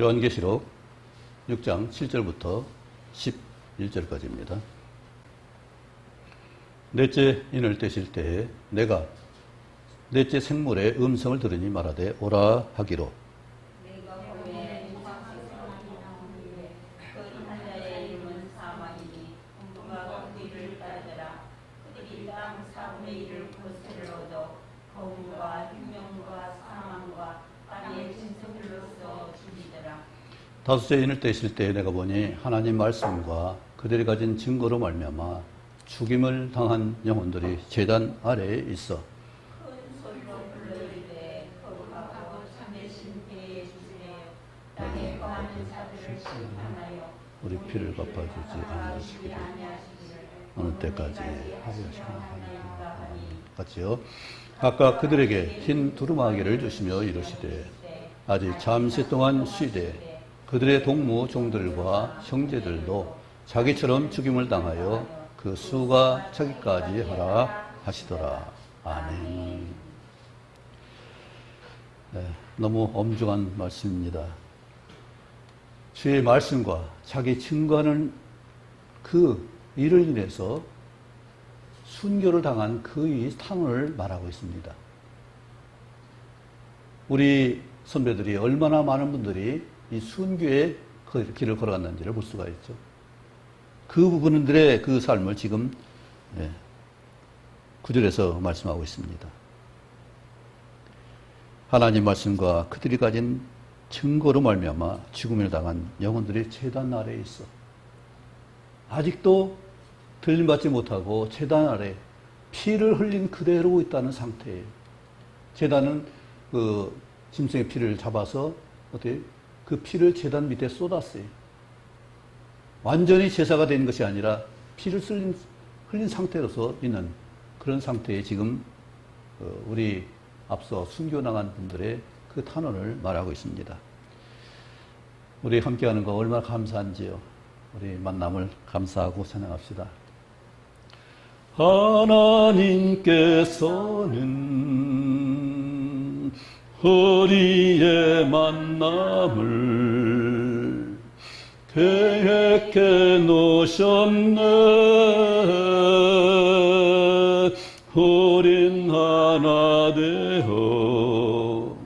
요한계시록 6장 7절부터 11절까지입니다. 넷째 인을 떼실 때에 내가 넷째 생물의 음성을 들으니 말하되 오라 하기로 다섯째 인을 떼실 때에 내가 보니 하나님 말씀과 그들이 가진 증거로 말미암아 죽임을 당한 영혼들이 제단 아래에 있어 우리 피를 갚아주지 아니하시기를 어느 때까지 하리하시나 같이요. 아까 그들에게 흰 두루마기를 주시며 이르시되 아직 잠시 동안 쉬되 그들의 동무 종들과 형제들도 자기처럼 죽임을 당하여 그 수가 차기까지 하라 하시더라. 아멘. 네, 너무 엄중한 말씀입니다. 주의 말씀과 자기 증거하는 그 일을 인해서 순교를 당한 그의 탄원을 말하고 있습니다. 우리 선배들이 얼마나 많은 분들이 이 순교의 그 길을 걸어갔는지를 볼 수가 있죠. 그 부분들의 그 삶을 지금 9절에서 말씀하고 있습니다. 하나님 말씀과 그들이 가진 증거로 말미암아 죽음을 당한 영혼들이 제단 아래에 있어 아직도 들림받지 못하고 제단 아래 피를 흘린 그대로 있다는 상태예요. 제단은 그 짐승의 피를 잡아서 어떻게 그 피를 제단 밑에 쏟았어요. 완전히 제사가 된 것이 아니라 피를 흘린 상태로서 있는 그런 상태에 지금 우리 앞서 순교 나간 분들의 그 탄원을 말하고 있습니다. 우리 함께하는 거 얼마나 감사한지요. 우리 만남을 감사하고 찬양합시다. 하나님께서는 우리의 만남을 계획해 놓으셨네. 우린 하나 되어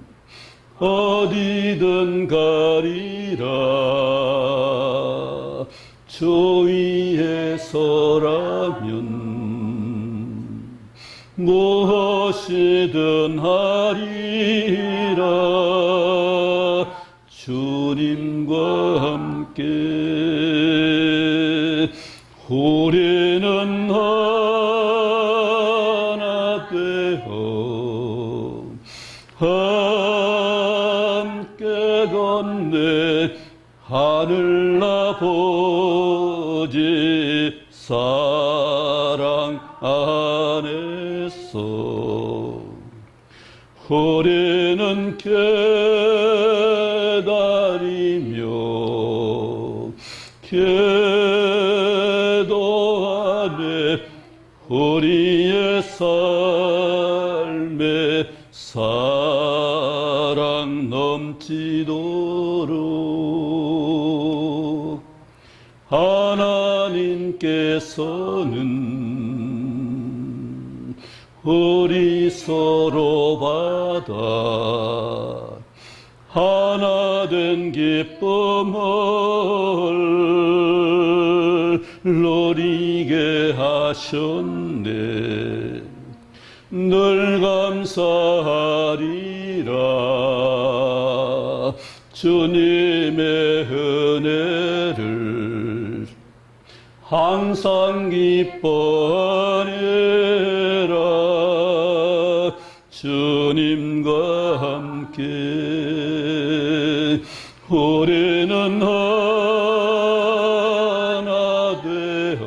어디든 가리라. 주 위에 서라면 무엇이든 하리라. 주님과 함께 우리는 하나 되어 함께 건네 하늘 아버지 사랑 안에서 우리는 기다리며 기도하네. 우리의 삶에 사랑 넘치도록 하나님께서는 우리 서로 받아 하나 된 기쁨을 누리게 하셨네. 늘 감사하리라. 주님의 은혜를 항상 기뻐하리라. 주님과 함께 우리는 하나 되어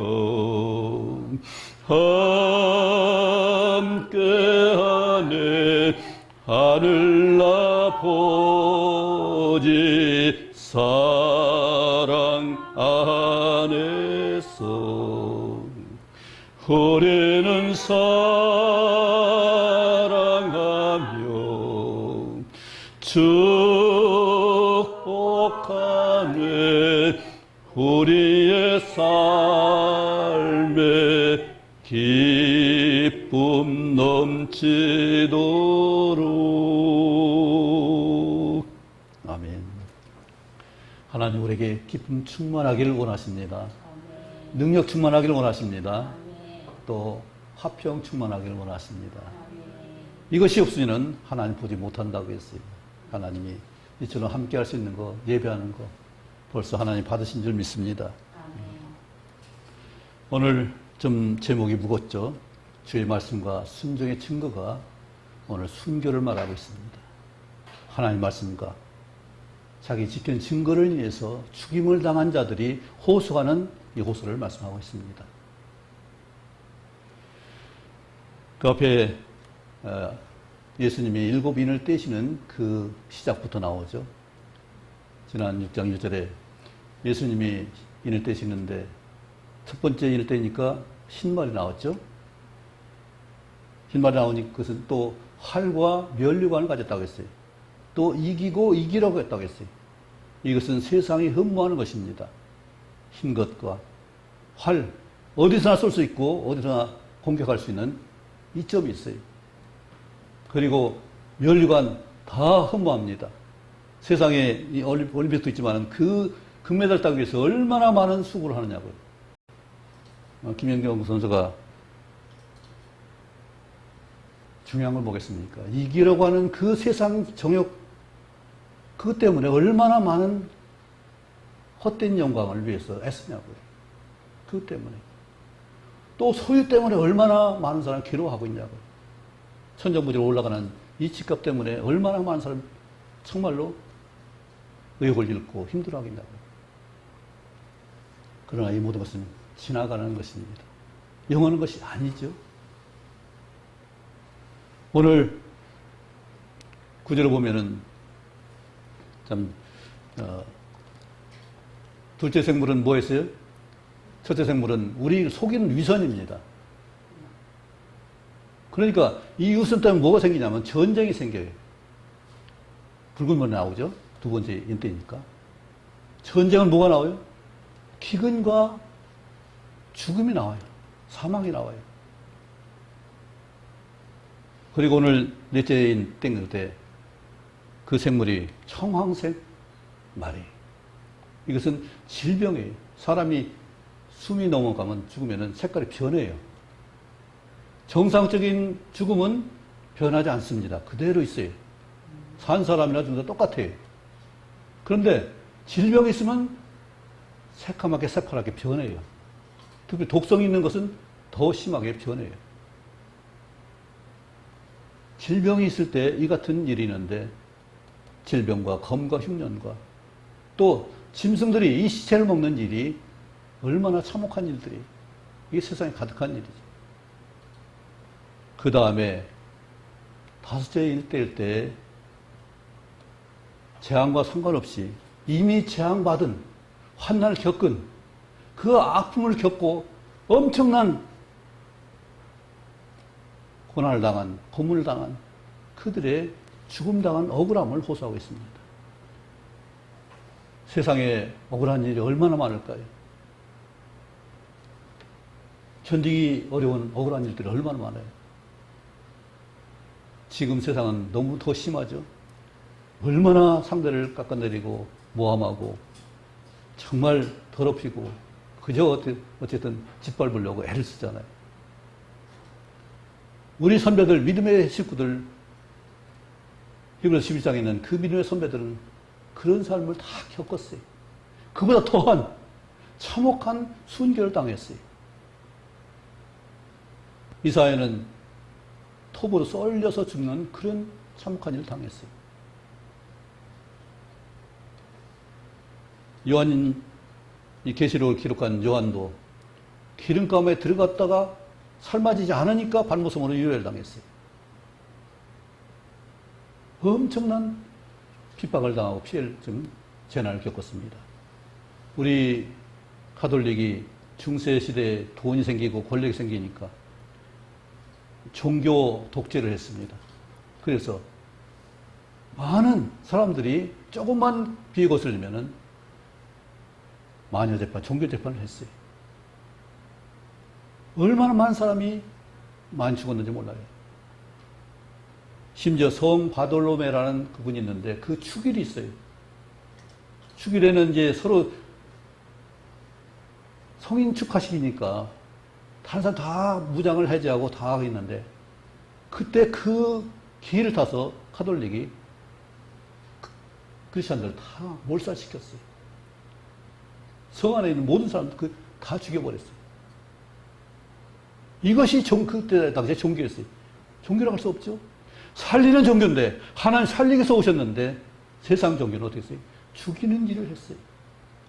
함께하네. 하늘 아버지 사랑 안에서 우리는 사랑하며 축복하네. 우리의 삶에 기쁨 넘치도록. 아멘. 하나님 우리에게 기쁨 충만하기를 원하십니다. 능력 충만하기를 원하십니다. 또 화평 충만하기를 원하십니다. 이것이 없으면 하나님 보지 못한다고 했어요. 하나님이 이처럼 함께 할 수 있는 거, 예배하는 거 벌써 하나님 받으신 줄 믿습니다. 오늘 좀 제목이 무겁죠. 주의 말씀과 순종의 증거가 오늘 순교를 말하고 있습니다. 하나님 말씀과 자기 지킨 증거를 인해서 죽임을 당한 자들이 호소하는 이 호소를 말씀하고 있습니다. 그 앞에 예수님이 7인을 떼시는 그 시작부터 나오죠. 지난 6장 1절에 예수님이 인을 떼시는데 첫 번째 인을 떼니까 흰말이 나왔죠. 흰말이 나오니 그것은 또 활과 면류관을 가졌다고 했어요. 또 이기고 이기라고 했다고 했어요. 이것은 세상이 흠모하는 것입니다. 흰 것과 활, 어디서나 쏠 수 있고 어디서나 공격할 수 있는 이점이 있어요. 그리고 면류관 다 흠모합니다. 세상에 이 올림픽도 있지만 그 금메달 따기 위해서 얼마나 많은 수고를 하느냐고요. 김연경 선수가 중요한 걸 뭐겠습니까? 이기려고 하는 그 세상 정욕, 그것 때문에 얼마나 많은 헛된 영광을 위해서 애쓰냐고요. 그것 때문에. 또 소유 때문에 얼마나 많은 사람이 괴로워하고 있냐고요. 천정부지로 올라가는 이 집값 때문에 얼마나 많은 사람이 정말로 의욕을 잃고 힘들어하고 있냐고요. 그러나 이 모든 것은 지나가는 것입니다. 영원한 것이 아니죠. 오늘 구절을 보면은 참 둘째 생물은 뭐 했어요? 첫째 생물은 우리 속이는 위선입니다. 그러니까 이 위선 때문에 뭐가 생기냐면 전쟁이 생겨요. 붉은 물이 나오죠. 두 번째 인때니까. 전쟁은 뭐가 나와요? 기근과 죽음이 나와요. 사망이 나와요. 그리고 오늘 넷째인 땡길 때 그 생물이 청황색 말이에요. 이것은 질병이에요. 사람이 숨이 넘어가면 죽으면 색깔이 변해요. 정상적인 죽음은 변하지 않습니다. 그대로 있어요. 산 사람이나 죽는 다 똑같아요. 그런데 질병이 있으면 새카맣게 새파랗게 변해요. 특히 독성이 있는 것은 더 심하게 변해요. 질병이 있을 때 이 같은 일이 있는데 질병과 검과 흉년과 또 짐승들이 이 시체를 먹는 일이 얼마나 참혹한 일들이 이게 세상에 가득한 일이죠. 그 다음에 다섯째 일대일 때 재앙과 상관없이 이미 재앙받은 환난을 겪은 그 아픔을 겪고 엄청난 고난을 당한, 고문을 당한 그들의 죽음당한 억울함을 호소하고 있습니다. 세상에 억울한 일이 얼마나 많을까요? 견디기 어려운 억울한 일들이 얼마나 많아요. 지금 세상은 너무 더 심하죠. 얼마나 상대를 깎아내리고 모함하고 정말 더럽히고 그저 어쨌든 짓밟으려고 애를 쓰잖아요. 우리 선배들, 믿음의 식구들, 히브리서 11장에 있는 그 믿음의 선배들은 그런 삶을 다 겪었어요. 그보다 더한 참혹한 순교를 당했어요. 이사야는 톱으로 썰려서 죽는 그런 참혹한 일을 당했어요. 요한이 계시록을 기록한 요한도 기름감에 들어갔다가 삶아지지 않으니까 발모성으로 유혈을 당했어요. 엄청난 핍박을 당하고 피해를 좀 재난을 겪었습니다. 우리 가톨릭이 중세 시대에 돈이 생기고 권력이 생기니까 종교 독재를 했습니다. 그래서 많은 사람들이 조금만 비에 거슬리면은 마녀 재판, 종교 재판을 했어요. 얼마나 많은 사람이 많이 죽었는지 몰라요. 심지어 성 바돌로메라는 그분이 있는데 그 축일이 있어요. 축일에는 이제 서로 성인 축하식이니까 다른 사람 다 무장을 해제하고 다 하고 있는데 그때 그 기회를 타서 카톨릭이 크리스천들을 다 몰살시켰어요. 성 안에 있는 모든 사람들 다 죽여버렸어요. 이것이 그때 당시에 종교였어요. 종교라고 할 수 없죠. 살리는 종교인데 하나님 살리기 위해서 오셨는데 세상 종교는 어떻게 했어요? 죽이는 일을 했어요.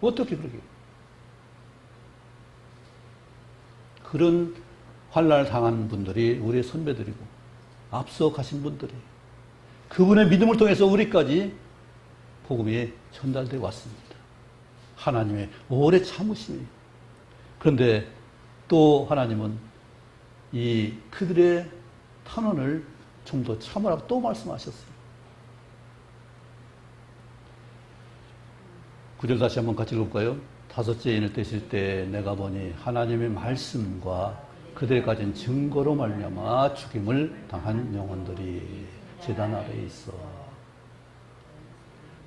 어떻게 그러게? 그런 환난을 당한 분들이 우리의 선배들이고 앞서 가신 분들이 그분의 믿음을 통해서 우리까지 복음이 전달되어 왔습니다. 하나님의 오래 참으심이. 그런데 또 하나님은 이 그들의 탄원을 좀 더 참으라고 또 말씀하셨어요. 9절 다시 한번 같이 읽어볼까요? 다섯째 인을 떼실 때 내가 보니 하나님의 말씀과 그들이 가진 증거로 말미암아 죽임을 당한 영혼들이 제단 아래에 있어.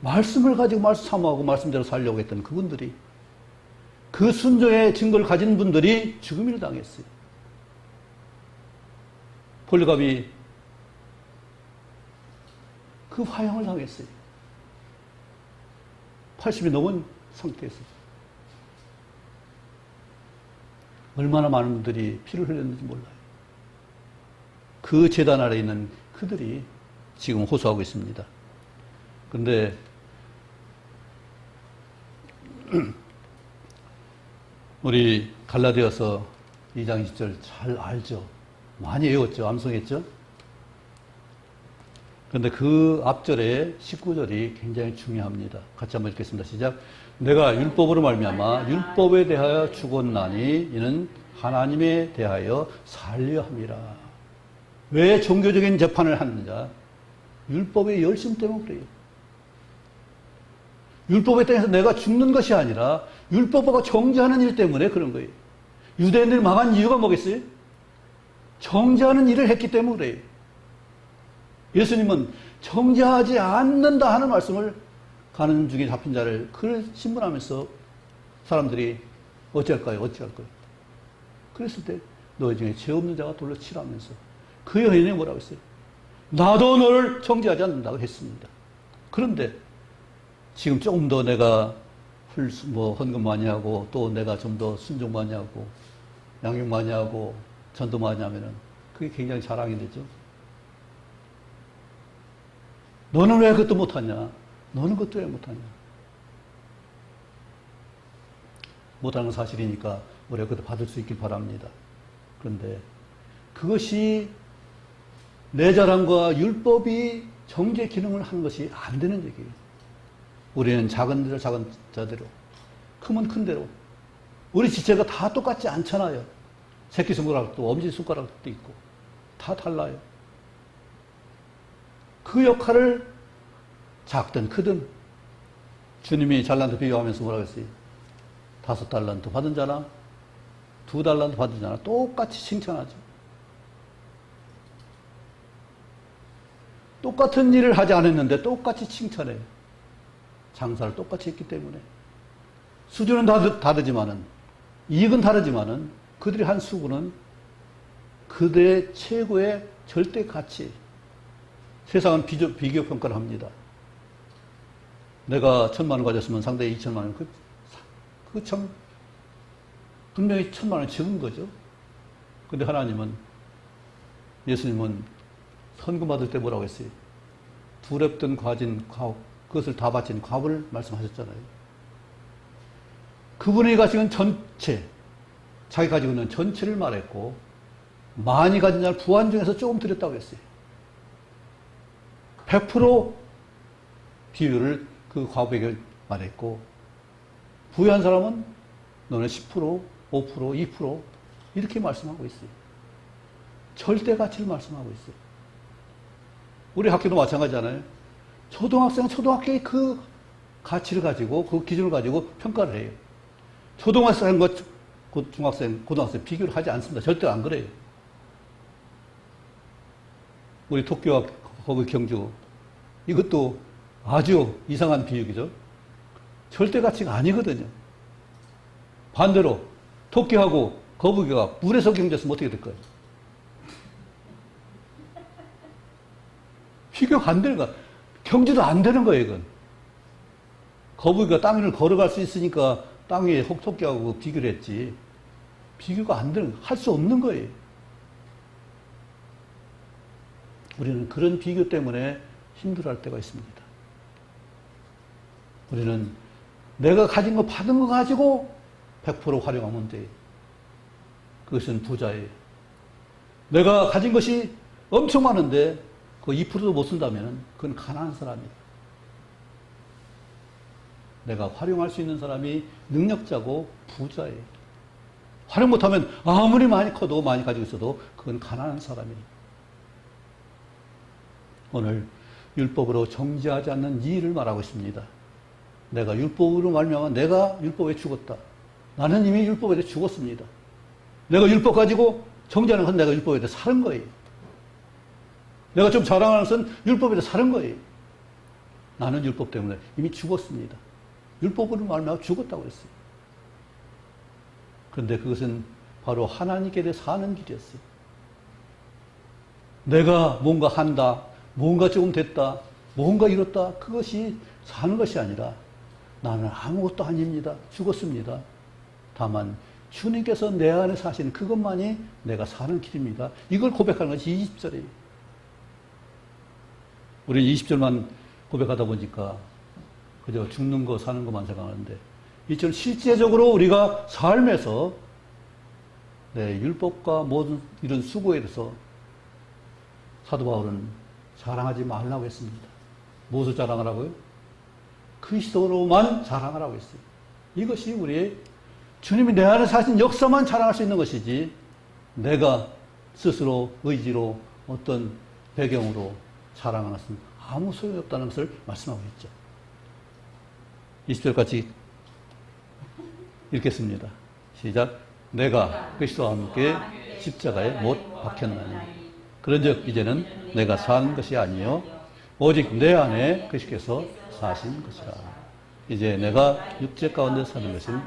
말씀을 가지고 말씀 참호하고 말씀대로 살려고 했던 그분들이 그 순종의 증거를 가진 분들이 죽음을 당했어요. 폴리갑이 그 화형을 당했어요. 80이 넘은 상태에서. 얼마나 많은 분들이 피를 흘렸는지 몰라요. 그 제단 아래에 있는 그들이 지금 호소하고 있습니다. 그런데 우리 갈라디아서 2장 20절 잘 알죠? 많이 외웠죠? 암송했죠? 그런데 그 앞절에 19절이 굉장히 중요합니다. 같이 한번 읽겠습니다. 시작. 내가 율법으로 말미암아 율법에 대하여 죽었나니 이는 하나님에 대하여 살려 함이라. 왜 종교적인 재판을 하느냐? 율법의 열심 때문에 그래요. 율법에 대해서 내가 죽는 것이 아니라 율법하고 정죄하는 일 때문에 그런 거예요. 유대인들이 망한 이유가 뭐겠어요? 정죄하는 일을 했기 때문에 그래요. 예수님은 정죄하지 않는다 하는 말씀을 가는 중에 잡힌 자를 그를 신문하면서 사람들이 어찌할까요? 어찌할까요? 그랬을 때 너희 중에 죄 없는 자가 돌로 치라면서 그 여인이 뭐라고 했어요? 나도 너를 정죄하지 않는다고 했습니다. 그런데 지금 조금 더 내가 헌금 많이 하고 또 내가 좀 더 순종 많이 하고 양육 많이 하고 전도 많이 하면은 그게 굉장히 자랑이 되죠. 너는 왜 그것도 못하냐? 너는 그것도 왜 못하냐? 못하는 건 사실이니까 우리가 그것도 받을 수 있길 바랍니다. 그런데 그것이 내 자랑과 율법이 정죄 기능을 하는 것이 안 되는 얘기예요. 우리는 작은 대로 작은 자대로, 크면 큰 대로. 우리 지체가 다 똑같지 않잖아요. 새끼손가락도 엄지손가락도 있고 다 달라요. 그 역할을 작든 크든 주님이 달란트 비유하면서 뭐라고 했어요? 5달란트 받은 자나 2달란트 받은 자나 똑같이 칭찬하죠. 똑같은 일을 하지 않았는데 똑같이 칭찬해요. 장사를 똑같이 했기 때문에. 수준은 다르지만은, 이익은 다르지만은, 그들이 한 수고는 그들의 최고의 절대 가치. 세상은 비교 평가를 합니다. 내가 1,000만 원 가졌으면 상대에 2,000만 원. 그 참, 분명히 1,000만 원이 적은 거죠. 근데 하나님은, 예수님은 헌금 받을 때 뭐라고 했어요? 두렵던 그것을 다 바친 과부를 말씀하셨잖아요. 그분이 가지고 있는 전체, 자기 가지고 있는 전체를 말했고, 많이 가진 자를 부한 중에서 조금 드렸다고 했어요. 100% 비율을 그 과부에게 말했고, 부유한 사람은 너는 10%, 5%, 2% 이렇게 말씀하고 있어요. 절대 가치를 말씀하고 있어요. 우리 학교도 마찬가지잖아요. 초등학생은 초등학교의 그 가치를 가지고, 그 기준을 가지고 평가를 해요. 초등학생과 중학생, 고등학생 비교를 하지 않습니다. 절대 안 그래요. 우리 도쿄와 거기 경주, 이것도 아주 이상한 비유기죠. 절대 가치가 아니거든요. 반대로 토끼하고 거북이가 물에서 경주했으면 어떻게 될까요? 비교가 안 되는 거야. 경주도 안 되는 거예요, 이건. 거북이가 땅 위를 걸어갈 수 있으니까 땅 위에 토끼하고 비교를 했지. 비교가 안 되는, 할 수 없는 거예요. 우리는 그런 비교 때문에 힘들어할 때가 있습니다. 우리는 내가 가진 거 받은 거 가지고 100% 활용하면 돼. 그것은 부자예요. 내가 가진 것이 엄청 많은데 그 2%도 못 쓴다면 그건 가난한 사람이에요. 내가 활용할 수 있는 사람이 능력자고 부자예요. 활용 못하면 아무리 많이 커도 많이 가지고 있어도 그건 가난한 사람이에요. 오늘 율법으로 정죄하지 않는 이 일을 말하고 있습니다. 내가 율법으로 말미암아 내가 율법에 죽었다. 나는 이미 율법에 대해 죽었습니다. 내가 율법 가지고 정죄하는 건 내가 율법에 대해 사는 거예요. 내가 좀 자랑하는 것은 율법에 대해 사는 거예요. 나는 율법 때문에 이미 죽었습니다. 율법으로 말미암아 죽었다고 했어요. 그런데 그것은 바로 하나님께 대해 사는 길이었어요. 내가 뭔가 한다, 뭔가 조금 됐다, 뭔가 이뤘다, 그것이 사는 것이 아니라 나는 아무것도 아닙니다. 죽었습니다. 다만 주님께서 내 안에 사시는 그것만이 내가 사는 길입니다. 이걸 고백하는 것이 20절이에요. 우리는 20절만 고백하다 보니까 그저 죽는 거 사는 것만 생각하는데 이처럼 실제적으로 우리가 삶에서 율법과 모든 이런 수고에 대해서 사도 바울은 자랑하지 말라고 했습니다. 무엇을 자랑하라고요? 그리스도로만 자랑하라고 했어요. 이것이 우리의 주님이 내 안에 사신 역사만 자랑할 수 있는 것이지 내가 스스로 의지로 어떤 배경으로 자랑하는 것은 아무 소용이 없다는 것을 말씀하고 있죠. 20절까지 읽겠습니다. 시작. 내가 그리스도와 함께 십자가에 못 박혔나니 그런즉 이제는 내가 사는 것이 아니요 오직 내 안에 그리스도께서 사신 것이라. 이제 내가 육체 가운데 사는 것은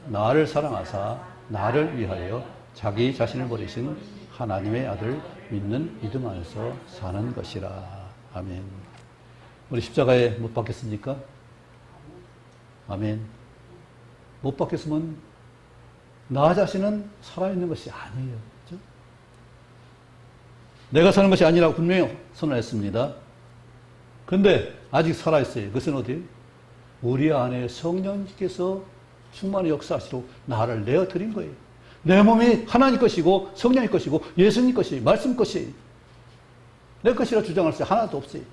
나를 사랑하사 나를 위하여 자기 자신을 버리신 하나님의 아들 믿는 믿음 안에서 사는 것이라. 아멘. 우리 십자가에 못 박혔습니까? 아멘. 못 박혔으면 나 자신은 살아있는 것이 아니에요. 그렇죠? 내가 사는 것이 아니라고 분명히 선언했습니다. 그런데 아직 살아있어요. 그것은 어디예요? 우리 안에 성령님께서 충만히 역사하시도록 나를 내어드린 거예요. 내 몸이 하나님 것이고 성령의 것이고 예수님 것이에요. 말씀 것이에요. 내 것이라 주장할 수 하나도 없어요.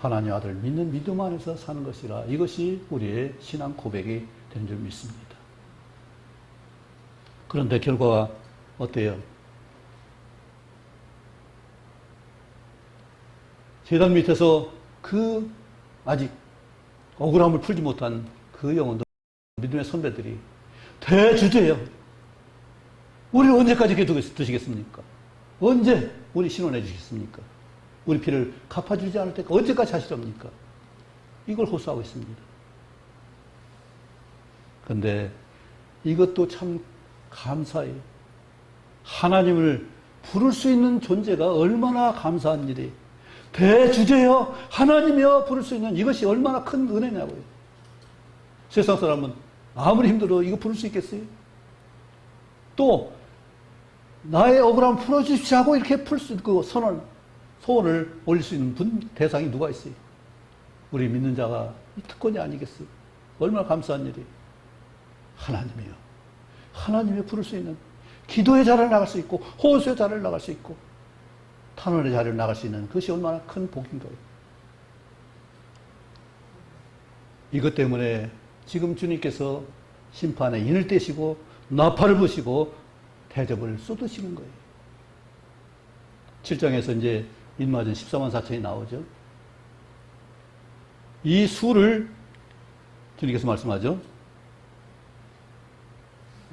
하나님 아들 믿는 믿음 안에서 사는 것이라. 이것이 우리의 신앙 고백이 된 줄 믿습니다. 그런데 결과가 어때요? 제단 밑에서 그 아직 억울함을 풀지 못한 그 영혼들, 믿음의 선배들이 대주제예요. 우리를 언제까지 이렇게 두시겠습니까? 언제 우리 신원해 주시겠습니까? 우리 피를 갚아주지 않을 때까지 언제까지 하시렵니까? 이걸 호소하고 있습니다. 그런데 이것도 참 감사해요. 하나님을 부를 수 있는 존재가 얼마나 감사한 일이에요. 대주제여 하나님이여 부를 수 있는 이것이 얼마나 큰 은혜냐고요. 세상 사람은 아무리 힘들어도 이거 부를 수 있겠어요? 또 나의 억울함 풀어주십시오 하고 이렇게 풀 수 있고 소원을 올릴 수 있는 대상이 누가 있어요? 우리 믿는 자가 이 특권이 아니겠어요? 얼마나 감사한 일이에요. 하나님이요. 하나님이 부를 수 있는 기도의 자리를 나갈 수 있고 호소의 자리를 나갈 수 있고 탄원의 자리를 나갈 수 있는 그것이 얼마나 큰 복인가요? 이것 때문에 지금 주님께서 심판에 인을 떼시고 나팔을 부시고 대접을 쏟으시는 거예요. 7장에서 이제 인마전 14만 4천이 나오죠. 이 수를 주님께서 말씀하죠.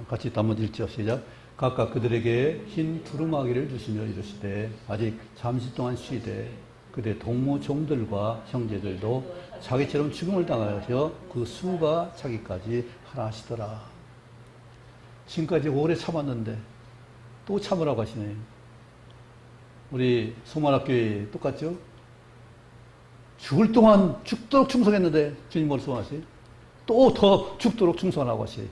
같이 한번 읽죠. 시작. 각각 그들에게 흰 두루마기를 주시며 이르시되 아직 잠시 동안 쉬되 그대 동무 종들과 형제들도 자기처럼 죽음을 당하여 그 수가 차기까지 하라 하시더라. 지금까지 오래 참았는데 또 참으라고 하시네요. 우리 소만학교에 똑같죠? 죽을 동안 죽도록 충성했는데 주님 말씀하세요. 또 더 죽도록 충성하라고 하세요.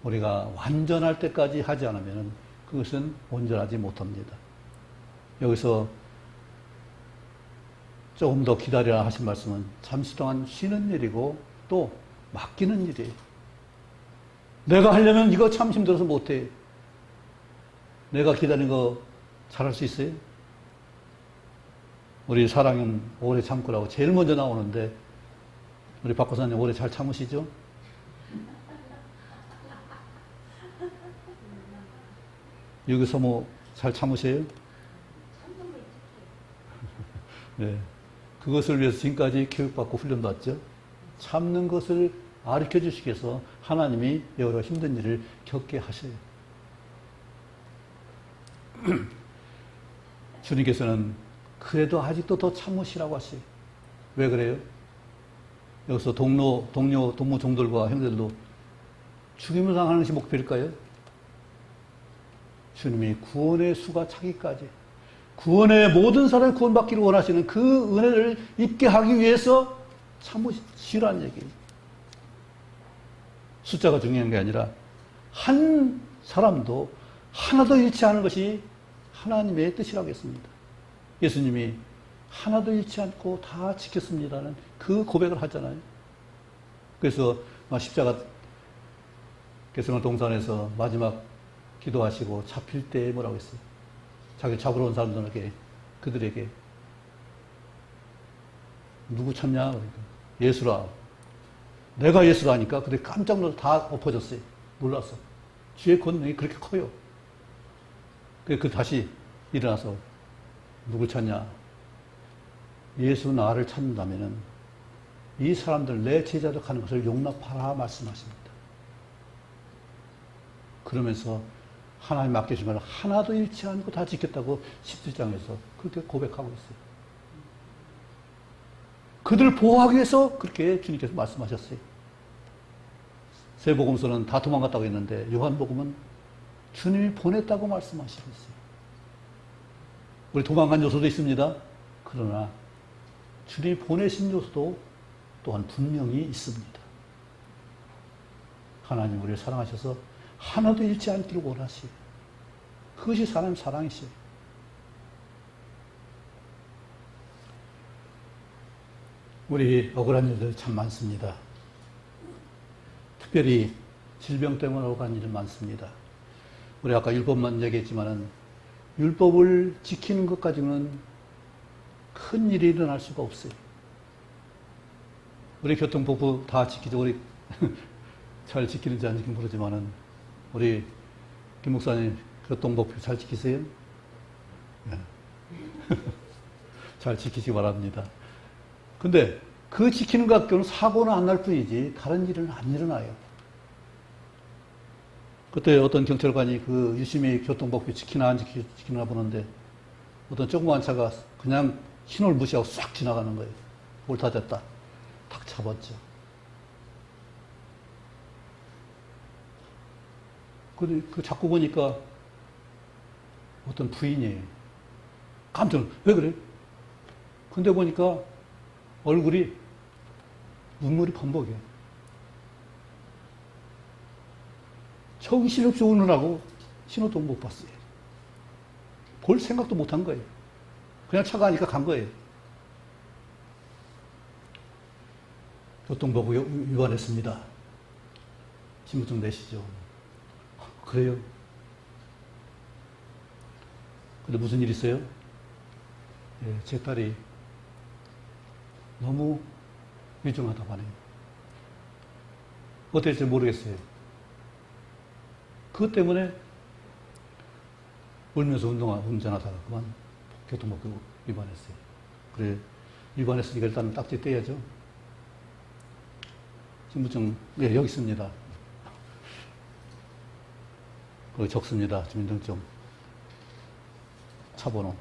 우리가 완전할 때까지 하지 않으면 그것은 온전하지 못합니다. 여기서 조금 더 기다려라 하신 말씀은 잠시 동안 쉬는 일이고 또 맡기는 일이에요. 내가 하려면 이거 참 힘들어서 못해. 내가 기다리는 거 잘할 수 있어요? 우리 사랑은 오래 참고라고 제일 먼저 나오는데 우리 박 고사님 오래 잘 참으시죠? 여기서 뭐 잘 참으세요? 네. 그것을 위해서 지금까지 교육받고 훈련받죠? 참는 것을 가르쳐 주시기 위해서 하나님이 여러 힘든 일을 겪게 하셔요. 주님께서는 그래도 아직도 더 참으시라고 하세요. 왜 그래요? 여기서 동료, 동무 종들과 형제들도 죽임을 당하는 것이 목표일까요? 주님이 구원의 수가 차기까지 구원의 모든 사람이 구원받기를 원하시는 그 은혜를 입게 하기 위해서 참으시라는 얘기예요. 숫자가 중요한 게 아니라 한 사람도 하나도 잃지 않은 것이 하나님의 뜻이라고 했습니다. 예수님이 하나도 잃지 않고 다 지켰습니다는 그 고백을 하잖아요. 그래서 십자가 겟세마네 동산에서 마지막 기도하시고 잡힐 때 뭐라고 했어요? 자기 잡으러 온 사람들에게 그들에게 누구 찾냐? 그러니까 예수라. 내가 예수라니까 그들이 깜짝 놀라서 다 엎어졌어요. 놀라서. 주의 권능이 그렇게 커요. 그 다시 일어나서 누굴 찾냐? 예수 나를 찾는다면은 이 사람들 내 제자로 가는 것을 용납하라 말씀하십니다. 그러면서 하나님 맡겨주신 걸 하나도 잃지 않고 다 지켰다고 17장에서 그렇게 고백하고 있어요. 그들을 보호하기 위해서 그렇게 주님께서 말씀하셨어요. 세복음서는 다 도망갔다고 했는데 요한복음은 주님이 보냈다고 말씀하시고 있어요. 우리 도망간 요소도 있습니다. 그러나 주님이 보내신 요소도 또한 분명히 있습니다. 하나님 우리를 사랑하셔서 하나도 잃지 않기를 원하시요. 그것이 하나님 사랑이시요. 우리 억울한 일들 참 많습니다. 특별히 질병 때문에 억울한 일은 많습니다. 우리 아까 율법만 얘기했지만은 율법을 지키는 것까지는 큰 일이 일어날 수가 없어요. 우리 교통법부 다 지키죠. 우리 잘 지키는지 안 지키는지 모르지만은 우리 김 목사님 교통법규 잘 지키세요? 네. 잘 지키시기 바랍니다. 근데 그 지키는 것 같고는 사고는 안 날 뿐이지 다른 일은 안 일어나요. 그때 어떤 경찰관이 그 유심히 교통법규 지키나 안 지키나 보는데 어떤 조그만 차가 그냥 신호를 무시하고 싹 지나가는 거예요. 옳다 됐다. 탁 잡았죠. 그 자꾸 보니까 어떤 부인이에요. 깜짝 놀라. 왜 그래? 근데 보니까 얼굴이 눈물이 범벅이에요. 정신없이 우느라고 신호도 못 봤어요. 볼 생각도 못 한 거예요. 그냥 차가 하니까 간 거예요. 교통법규 위반했습니다. 신분증 내시죠. 그래요? 근데 무슨 일 있어요? 예, 제 딸이 너무 위중하다고 하네요. 어떻게 될지 모르겠어요. 그것 때문에 울면서 운전하다가 그만 교통법규 위반했어요. 그래, 위반했으니까 일단 딱지 떼야죠. 신분증, 네, 여기 있습니다. 거기 적습니다. 주민등록증. 차번호.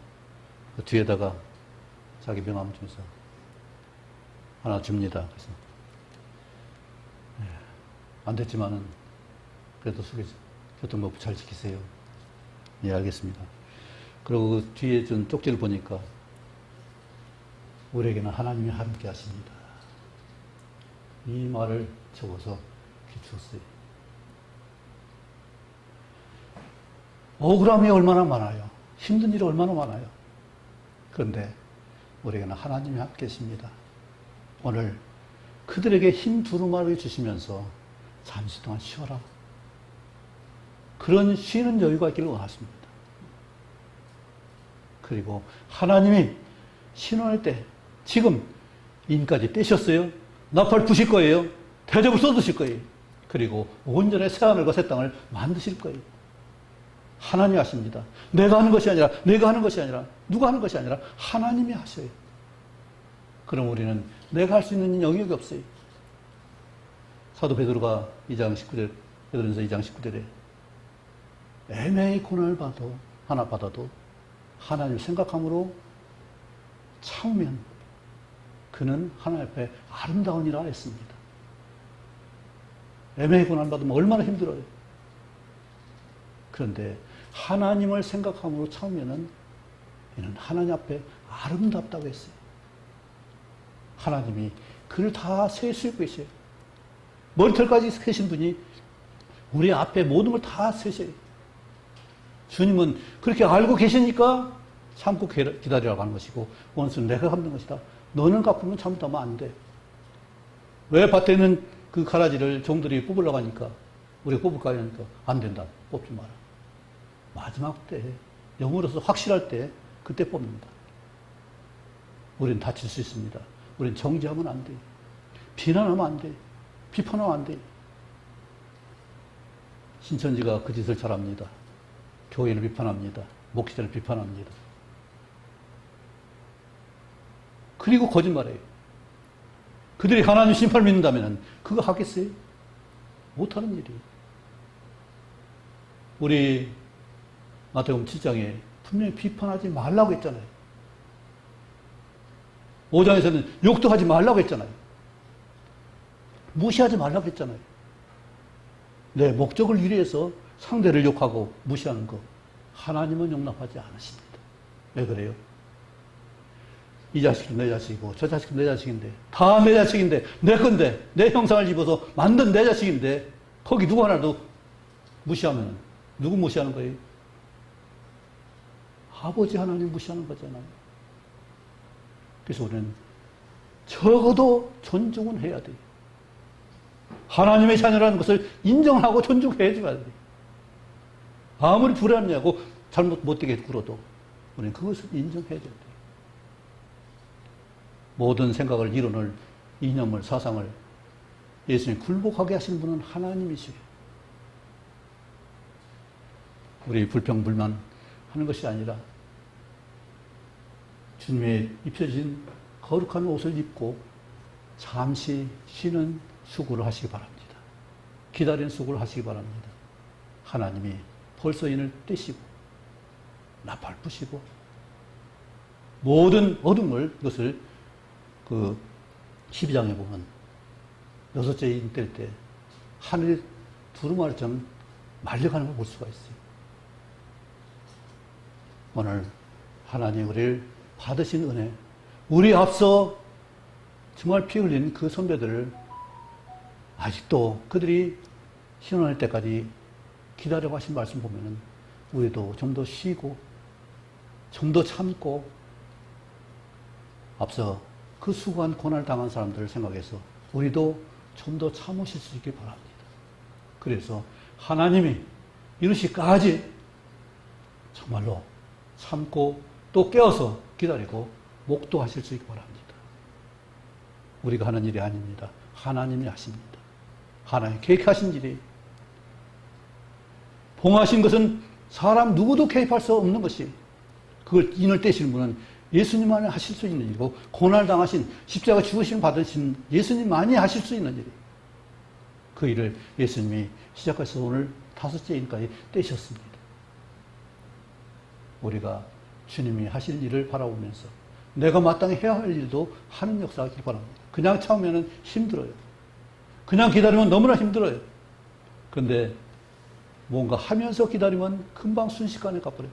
그 뒤에다가 자기 명함 주면서 하나 줍니다. 그래서. 네, 안 됐지만은, 그래도 교통법 잘 지키세요. 예, 알겠습니다. 그리고 그 뒤에 준 쪽지를 보니까, 우리에게는 하나님이 함께 하십니다. 이 말을 적어서 비추었어요. 억울함이 얼마나 많아요. 힘든 일이 얼마나 많아요. 그런데 우리에게는 하나님이 함께 계십니다. 오늘 그들에게 힘 두루마리 주시면서 잠시 동안 쉬어라. 그런 쉬는 여유가 있기를 원하십니다. 그리고 하나님이 신원할 때 지금 인까지 떼셨어요. 나팔 부실 거예요. 대접을 쏟으실 거예요. 그리고 온전히 새하늘과 새 땅을 만드실 거예요. 하나님이 하십니다. 내가 하는 것이 아니라, 내가 하는 것이 아니라, 누가 하는 것이 아니라 하나님이 하셔요. 그럼 우리는 내가 할 수 있는 영역이 없어요. 사도 베드로가 2장 19절, 베드로전서 2장 19절에 애매히 고난을 받아도 하나님을 생각함으로 참으면 그는 하나님 앞에 아름다우니라 했습니다. 애매히 고난 받으면 얼마나 힘들어요. 그런데 하나님을 생각함으로 참으면은 이는 하나님 앞에 아름답다고 했어요. 하나님이 그를 다 세실 계셔요. 머리털까지 세신 분이 우리 앞에 모든 걸 다 세셔요. 주님은 그렇게 알고 계시니까 참고 기다리라고 하는 것이고, 원수는 내가 갚는 것이다. 너는 갚으면 잘못하면 안 돼. 왜 밭에 있는 그 가라지를 종들이 뽑으려고 하니까, 우리가 뽑을까 하니까 안 된다. 뽑지 마라. 마지막 때, 영으로서 확실할 때, 그때 뽑는다. 우리는 다칠 수 있습니다. 우리는 정죄하면 안 돼. 비난하면 안 돼. 비판하면 안 돼. 신천지가 그 짓을 잘합니다. 교회를 비판합니다. 목회자를 비판합니다. 그리고 거짓말해요. 그들이 하나님 심판을 믿는다면 그거 하겠어요? 못하는 일이에요. 우리 마태복음 7장에 분명히 비판하지 말라고 했잖아요. 5장에서는 욕도 하지 말라고 했잖아요. 무시하지 말라고 했잖아요. 내 목적을 위해서 상대를 욕하고 무시하는 거 하나님은 용납하지 않으십니다. 왜 그래요? 이 자식은 내 자식이고 저 자식은 내 자식인데 다 내 자식인데 내 건데 내 형상을 입어서 만든 내 자식인데 거기 누구 하나도 무시하면 누구 무시하는 거예요? 아버지 하나님 무시하는 거잖아요. 그래서 우리는 적어도 존중은 해야 돼요. 하나님의 자녀라는 것을 인정하고 존중해 줘야 돼요. 아무리 불안하냐고 잘못 못되게 굴어도 우리는 그것을 인정해 줘야 돼요. 모든 생각을, 이론을, 이념을, 사상을 예수님이 굴복하게 하시는 분은 하나님이시에요. 우리 불평불만 하는 것이 아니라 주님의 입혀진 거룩한 옷을 입고 잠시 쉬는 수고를 하시기 바랍니다. 기다리는 수고를 하시기 바랍니다. 하나님이 벌써 인을 떼시고 나팔 부시고 모든 어둠을, 이것을 그 12장에 보면 여섯째 인 뗄 때 하늘이 두루마리처럼 말려가는 걸 볼 수가 있어요. 오늘 하나님 우리를 받으신 은혜, 우리 앞서 정말 피 흘린 그 선배들을 아직도 그들이 신원할 때까지 기다려고 하신 말씀 보면은 우리도 좀 더 쉬고 좀 더 참고 앞서 그 수고한 고난을 당한 사람들을 생각해서 우리도 좀 더 참으실 수 있길 바랍니다. 그래서 하나님이 이르시까지 정말로 참고 또 깨어서 기다리고 목도하실 수 있길 바랍니다. 우리가 하는 일이 아닙니다. 하나님이 하십니다. 하나님 계획하신 일이, 봉하신 것은 사람 누구도 개입할 수 없는 것이, 그걸 인을 떼시는 분은 예수님만이 하실 수 있는 일이고, 고난을 당하신 십자가 죽으심 받으신 예수님만이 하실 수 있는 일이에요. 그 일을 예수님이 시작하셔서 오늘 5째 인까지 떼셨습니다. 우리가 주님이 하실 일을 바라보면서 내가 마땅히 해야 할 일도 하는 역사가 있길 바랍니다. 그냥 참으면 힘들어요. 그냥 기다리면 너무나 힘들어요. 그런데 뭔가 하면서 기다리면 금방 순식간에 가버려요.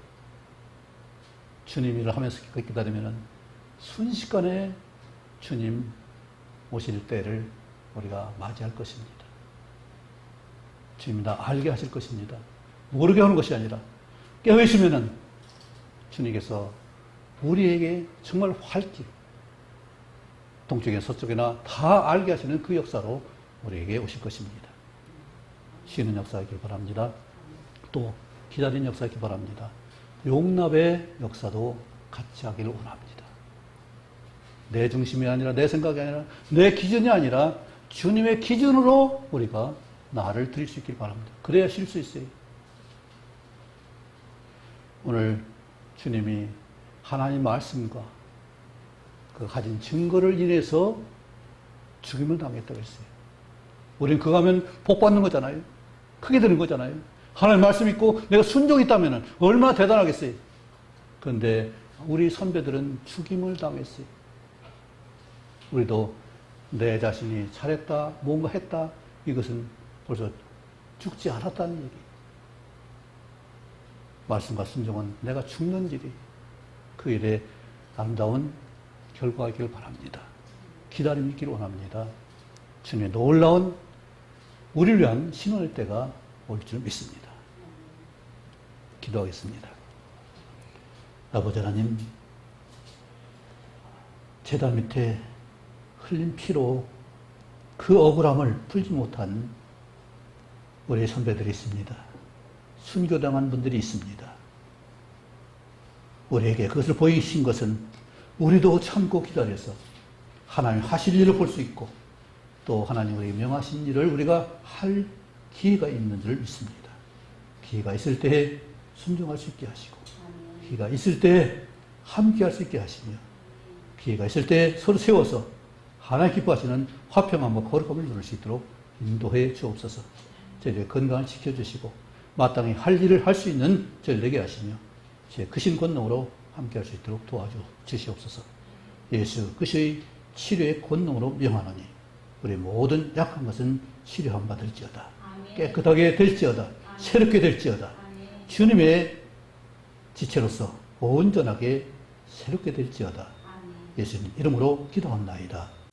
주님 일을 하면서 기다리면 순식간에 주님 오실 때를 우리가 맞이할 것입니다. 주님이 다 알게 하실 것입니다. 모르게 하는 것이 아니라 깨어있으면 주님께서 우리에게 정말 활기, 동쪽이나 서쪽이나 다 알게 하시는 그 역사로 우리에게 오실 것입니다. 쉬는 역사이길 바랍니다. 또 기다리는 역사이길 바랍니다. 용납의 역사도 같이 하기를 원합니다. 내 중심이 아니라 내 생각이 아니라 내 기준이 아니라 주님의 기준으로 우리가 나를 드릴 수 있길 바랍니다. 그래야 쉴 수 있어요. 오늘 주님이 하나님 말씀과 그 가진 증거를 인해서 죽임을 당했다고 했어요. 우리는 그거 하면 복 받는 거잖아요. 크게 되는 거잖아요. 하나님 말씀 있고 내가 순종이 있다면 얼마나 대단하겠어요. 그런데 우리 선배들은 죽임을 당했어요. 우리도 내 자신이 잘했다, 뭔가 했다, 이것은 벌써 죽지 않았다는 얘기. 말씀과 순종은 내가 죽는 일이 그 일에 아름다운 결과이길 바랍니다. 기다림이 있기를 원합니다. 주님의 놀라운 우리를 위한 신원의 때가 올 줄 믿습니다. 기도하겠습니다. 아버지 하나님, 제단 밑에 흘린 피로 그 억울함을 풀지 못한 우리 선배들이 있습니다. 순교당한 분들이 있습니다. 우리에게 그것을 보이신 것은 우리도 참고 기다려서 하나님 하실 일을 볼 수 있고 또 하나님 우리에게 명하신 일을 우리가 할 기회가 있는 줄 믿습니다. 기회가 있을 때에 순종할 수 있게 하시고 기회가 있을 때에 함께 할 수 있게 하시며 기회가 있을 때에 서로 세워서 하나님 기뻐하시는 화평함과 거룩함을 누릴 수 있도록 인도해 주옵소서. 저희의 건강을 지켜주시고 마땅히 할 일을 할 수 있는 저희를 되게 하시며 주의 크신 권능으로 함께 할 수 있도록 도와주시옵소서. 예수 그리스도의 치료의 권능으로 명하노니 우리 모든 약한 것은 치료함 받을지어다. 깨끗하게 될지어다. 새롭게 될지어다. 주님의 지체로서 온전하게 새롭게 될지어다. 예수님 이름으로 기도합나이다.